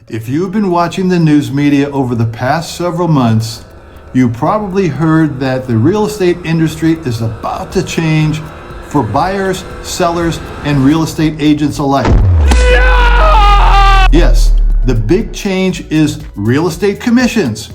If you've been watching the news media over the past several months, you probably heard that the real estate industry is about to change for buyers, sellers, and real estate agents alike. Yes, the big change is real estate commissions.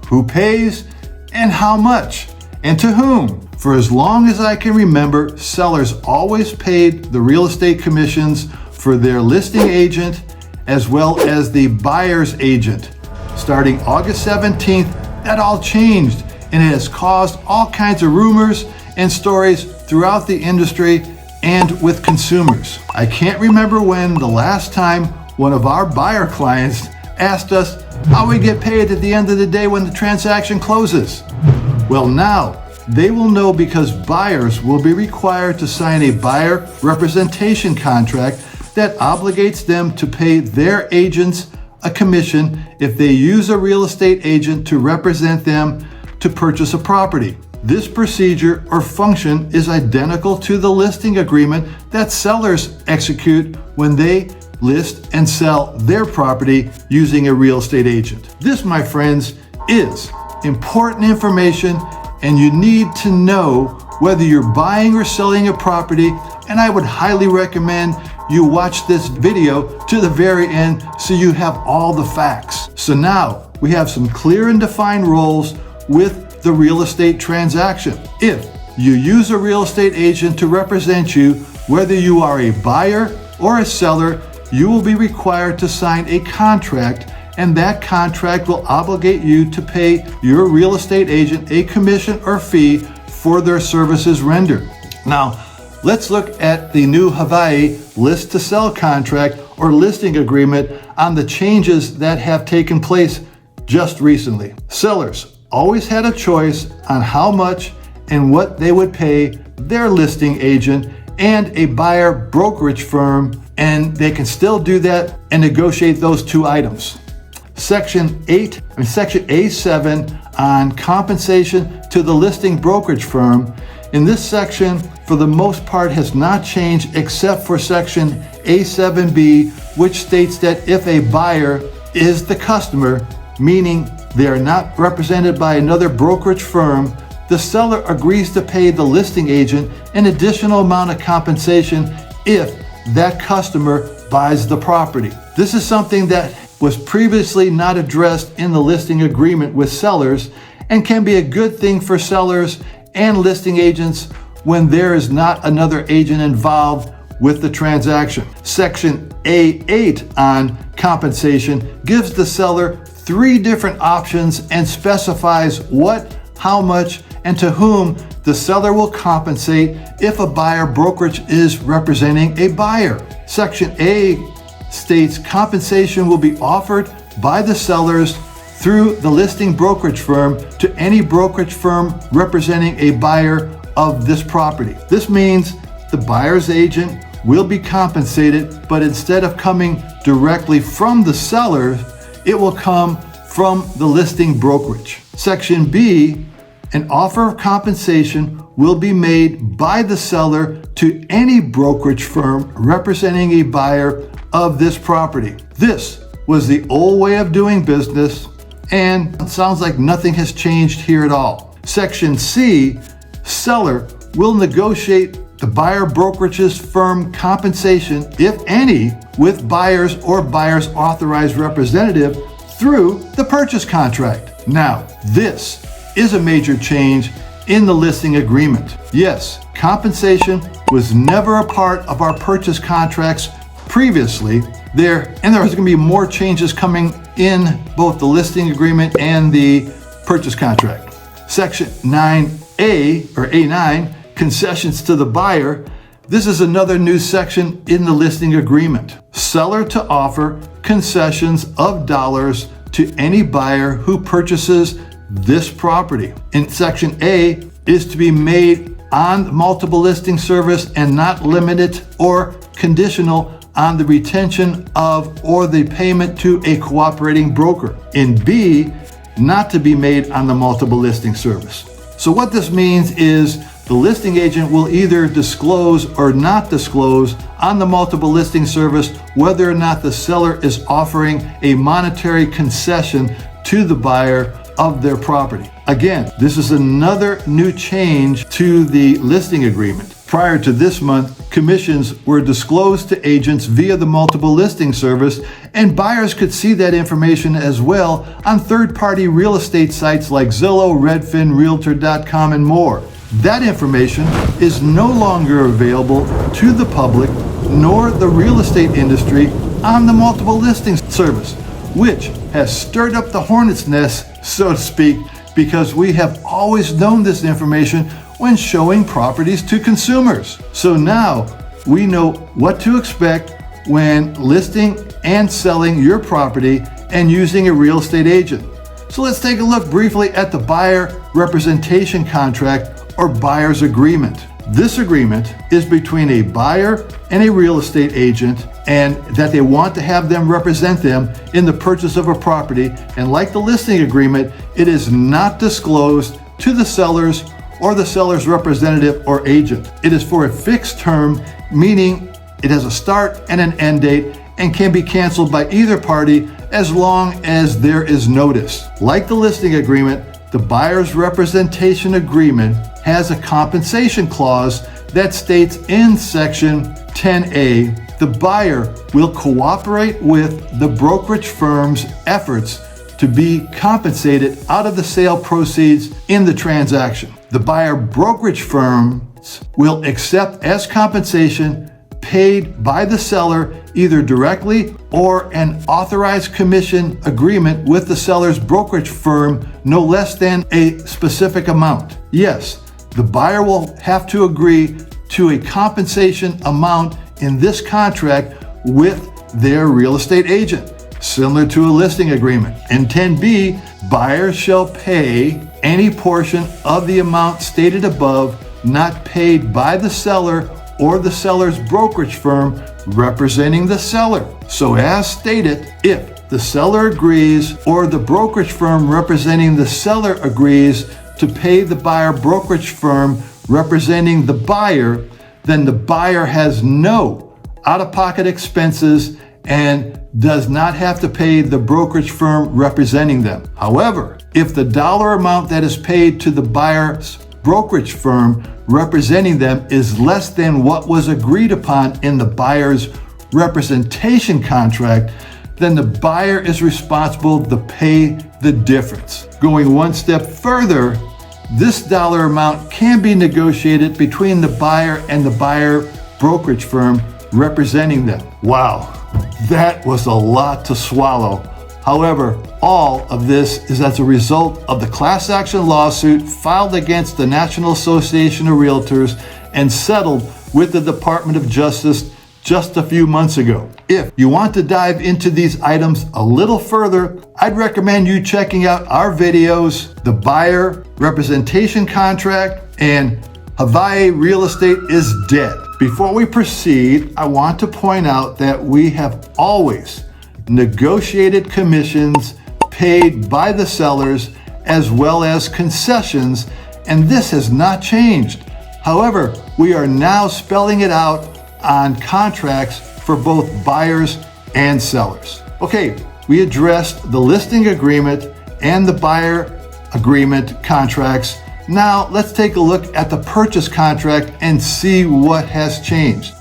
Who pays and how much and to whom? For as long as I can remember, sellers always paid the real estate commissions for their listing agent as well as the buyer's agent. Starting August 17th, that all changed, and it has caused all kinds of rumors and stories throughout the industry and with consumers. I can't remember when the last time one of our buyer clients asked us how we get paid at the end of the day when the transaction closes. Well, now they will know, because buyers will be required to sign a buyer representation contract that obligates them to pay their agents a commission if they use a real estate agent to represent them to purchase a property. This procedure or function is identical to the listing agreement that sellers execute when they list and sell their property using a real estate agent. This, my friends, is important information, and you need to know whether you're buying or selling a property, and I would highly recommend you watch this video to the very end so you have all the facts. So now we have some clear and defined roles with the real estate transaction. If you use a real estate agent to represent you, whether you are a buyer or a seller, you will be required to sign a contract, and that contract will obligate you to pay your real estate agent a commission or fee for their services rendered. Now, let's look at the new Hawaii list to sell contract or listing agreement on the changes that have taken place just recently. Sellers always had a choice on how much and what they would pay their listing agent and a buyer brokerage firm, and they can still do that and negotiate those two items. Section A7 on compensation to the listing brokerage firm. In this section, for the most part, has not changed except for section A7B, which states that if a buyer is the customer, meaning they are not represented by another brokerage firm, the seller agrees to pay the listing agent an additional amount of compensation if that customer buys the property. This is something that was previously not addressed in the listing agreement with sellers, and can be a good thing for sellers and listing agents when there is not another agent involved with the transaction. Section A8 on compensation gives the seller 3 different options and specifies what, how much, and to whom the seller will compensate if a buyer brokerage is representing a buyer. Section A states compensation will be offered by the sellers through the listing brokerage firm to any brokerage firm representing a buyer of this property. This means the buyer's agent will be compensated, but instead of coming directly from the seller, it will come from the listing brokerage. Section B, an offer of compensation will be made by the seller to any brokerage firm representing a buyer of this property. This was the old way of doing business, and it sounds like nothing has changed here at all. Section C, seller will negotiate the buyer brokerage's firm compensation, if any, with buyers or buyer's authorized representative through the purchase contract. Now, this is a major change in the listing agreement. Yes, compensation was never a part of our purchase contracts previously. There was going to be more changes coming in both the listing agreement and the purchase contract. Section 9A or A9, concessions to the buyer. This is another new section in the listing agreement. Seller to offer concessions of dollars to any buyer who purchases this property. In section A is to be made on multiple listing service and not limited or conditional on the retention of or the payment to a cooperating broker. In B, not to be made on the multiple listing service. So what this means is The listing agent will either disclose or not disclose on the multiple listing service whether or not the seller is offering a monetary concession to the buyer of their property. Again, this is another new change to the listing agreement. Prior to this month, commissions were disclosed to agents via the multiple listing service, and buyers could see that information as well on third-party real estate sites like Zillow, Redfin, Realtor.com, and more. That information is no longer available to the public nor the real estate industry on the multiple listing service, which has stirred up the hornet's nest, so to speak, because we have always known this information when showing properties to consumers. So now we know what to expect when listing and selling your property and using a real estate agent. So let's take a look briefly at the buyer representation contract or buyer's agreement. This agreement is between a buyer and a real estate agent, and that they want to have them represent them in the purchase of a property. And like the listing agreement, it is not disclosed to the sellers or the seller's representative or agent. It is for a fixed term, meaning it has a start and an end date and can be canceled by either party as long as there is notice. Like the listing agreement, the buyer's representation agreement has a compensation clause that states in section 10A, the buyer will cooperate with the brokerage firm's efforts to be compensated out of the sale proceeds in the transaction. The buyer brokerage firms will accept as compensation paid by the seller either directly or an authorized commission agreement with the seller's brokerage firm no less than a specific amount. Yes, the buyer will have to agree to a compensation amount in this contract with their real estate agent, similar to a listing agreement. In 10B, buyers shall pay any portion of the amount stated above not paid by the seller or the seller's brokerage firm representing the seller. So as stated, if the seller agrees or the brokerage firm representing the seller agrees to pay the buyer brokerage firm representing the buyer, then the buyer has no out-of-pocket expenses and does not have to pay the brokerage firm representing them. However, if the dollar amount that is paid to the buyer's brokerage firm representing them is less than what was agreed upon in the buyer's representation contract, then the buyer is responsible to pay the difference. Going one step further, this dollar amount can be negotiated between the buyer and the buyer brokerage firm representing them. Wow, that was a lot to swallow. However, all of this is as a result of the class action lawsuit filed against the National Association of Realtors and settled with the Department of Justice just a few months ago. If you want to dive into these items a little further, I'd recommend you checking out our videos, the buyer representation contract and Hawaii real estate is dead. Before we proceed, I want to point out that we have always negotiated commissions paid by the sellers as well as concessions, and this has not changed. However, we are now spelling it out on contracts for both buyers and sellers. Okay, we addressed the listing agreement and the buyer agreement contracts. Now let's take a look at the purchase contract and see what has changed.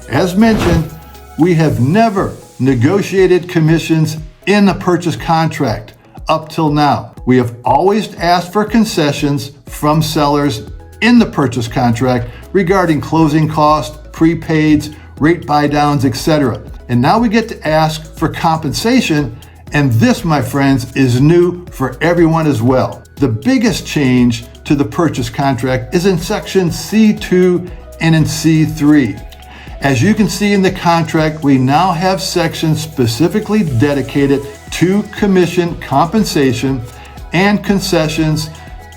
As mentioned, we have never negotiated commissions in the purchase contract up till now. We have always asked for concessions from sellers in the purchase contract regarding closing costs, prepaids, rate buydowns, etc. And now we get to ask for compensation, and this, my friends, is new for everyone as well. The biggest change to the purchase contract is in section C2 and in C3. As you can see in the contract, we now have sections specifically dedicated to commission compensation and concessions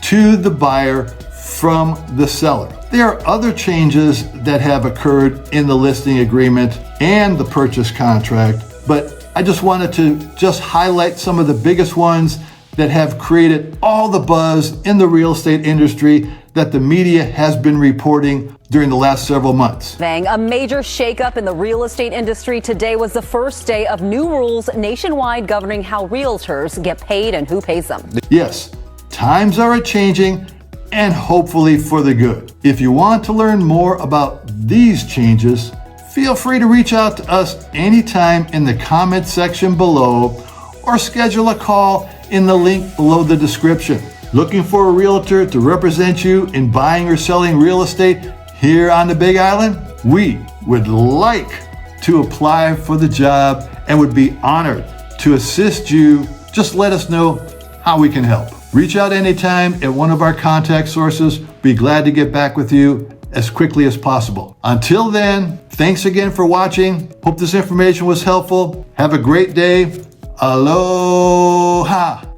to the buyer from the seller. There are other changes that have occurred in the listing agreement and the purchase contract, but I just wanted to highlight some of the biggest ones that have created all the buzz in the real estate industry that the media has been reporting during the last several months. A major shakeup in the real estate industry today was the first day of new rules nationwide governing how realtors get paid and who pays them. Yes, times are changing, and hopefully for the good. If you want to learn more about these changes, feel free to reach out to us anytime in the comment section below or schedule a call in the link below the description. Looking for a realtor to represent you in buying or selling real estate here on the Big Island? We would like to apply for the job and would be honored to assist you. Just let us know how we can help. Reach out anytime at one of our contact sources. Be glad to get back with you as quickly as possible. Until then, thanks again for watching. Hope this information was helpful. Have a great day. Aloha.